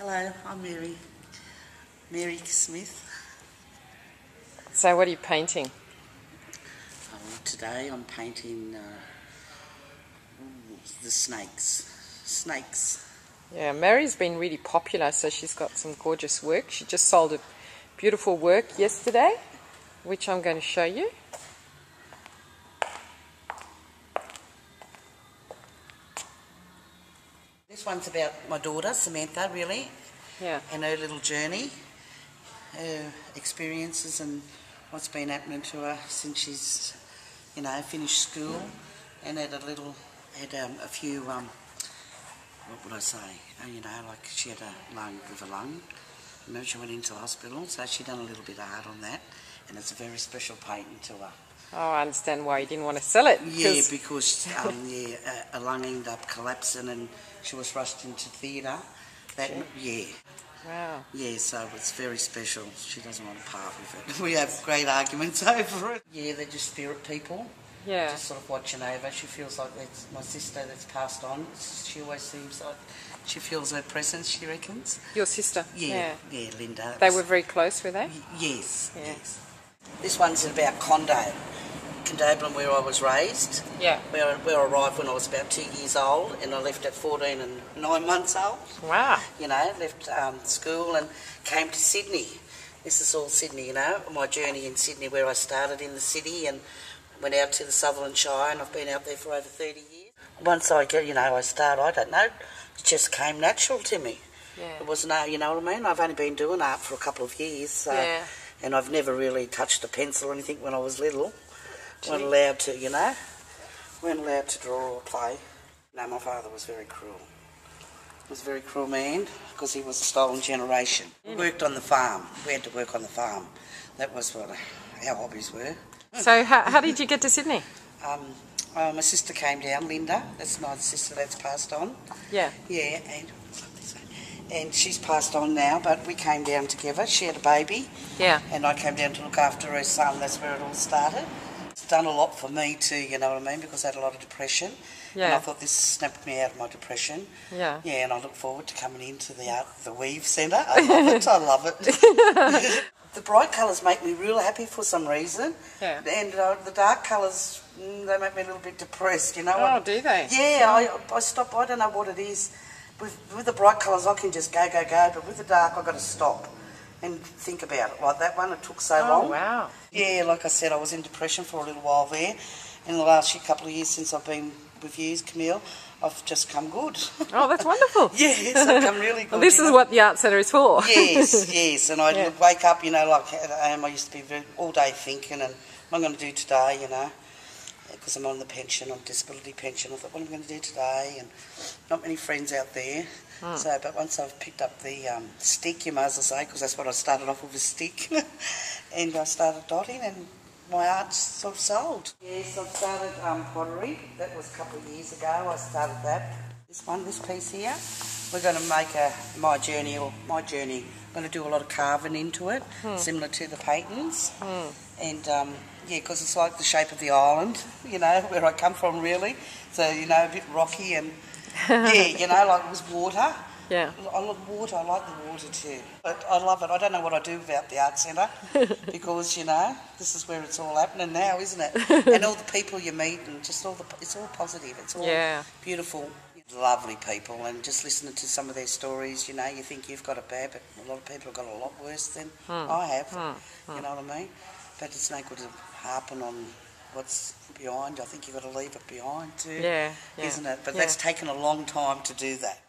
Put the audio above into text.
Hello, I'm Mary Smith. So what are you painting? Today I'm painting the snakes. Yeah, Mary's been really popular, so she's got some gorgeous work. She just sold a beautiful work yesterday, which I'm going to show you. This one's about my daughter, Samantha, really. Yeah. And her little journey, her experiences and what's been happening to her since she's, finished school and had a few, what would I say, like she had a lung. Remember she went into the hospital, so she done a little bit of art on that, and it's a very special painting to her. Oh, I understand why you didn't want to sell it. Yeah, because a lung ended up collapsing and she was rushed into theatre. Wow. Yeah, so it's very special. She doesn't want to part with it. We have great arguments over it. Yeah, they're just spirit people. Yeah. Just sort of watching over. She feels like that's my sister that's passed on. She always seems like she feels her presence, she reckons. Your sister? Yeah, Linda. They were very close, were they? Yes, yeah. yes. This one's about Condobolin, where I was raised. Yeah. Where I arrived when I was about 2 years old, and I left at 14 and 9 months old. Wow. Left school and came to Sydney. This is all Sydney, my journey in Sydney, where I started in the city and went out to the Sutherland Shire, and I've been out there for over 30 years. Once I get, I started, I don't know, it just came natural to me. Yeah. It wasn't, you know what I mean? I've only been doing art for a couple of years, so, and I've never really touched a pencil or anything when I was little. Weren't allowed to, weren't allowed to draw or play. No, my father was very cruel. He was a very cruel man because he was a stolen generation. We worked on the farm. We had to work on the farm. That was what our hobbies were. So how did you get to Sydney? My sister came down, Linda. That's my sister that's passed on. Yeah. Yeah, and she's passed on now, but we came down together. She had a baby. Yeah. And I came down to look after her son. That's where it all started. It's done a lot for me too, you know what I mean, because I had a lot of depression. Yeah. And I thought this snapped me out of my depression. Yeah. Yeah, and I look forward to coming into the Weave Centre. I love it. The bright colours make me real happy for some reason. Yeah. And the dark colours, they make me a little bit depressed, you know. Oh, do they? Yeah, I stop. I don't know what it is. With the bright colours, I can just go, but with the dark, I've got to stop and think about it. Like that one, it took so long. Oh, wow. Yeah, like I said, I was in depression for a little while there. In the last couple of years since I've been with you, Camille, I've just come good. Oh, that's wonderful. Yes, I've come really good. Well, this is what the Art Centre is for. Yes, and I wake up, like I used to be all day thinking, and what am I going to do today, because I'm on the pension, on disability pension. I thought, what am I going to do today? And not many friends out there. So, but once I've picked up the stick, you might as well say, because that's what I started off with, a stick, and I started dotting, and my art's sort of sold. Yes, I've started pottery. That was a couple of years ago. I started that. This piece here, we're going to make my journey. I'm going to do a lot of carving into it, similar to the paintings, and because it's like the shape of the island, where I come from, really. So, a bit rocky and. Like it was water. Yeah. I love water. I like the water too. But I love it. I don't know what I do without the Art Centre because, this is where it's all happening now, isn't it? And all the people you meet and just it's all positive. It's all beautiful, lovely people, and just listening to some of their stories, you think you've got it bad, but a lot of people have got it a lot worse than I have. You know what I mean? But it's no good to harping on what's behind. I think you've got to leave it behind too, isn't it? But that's taken a long time to do that.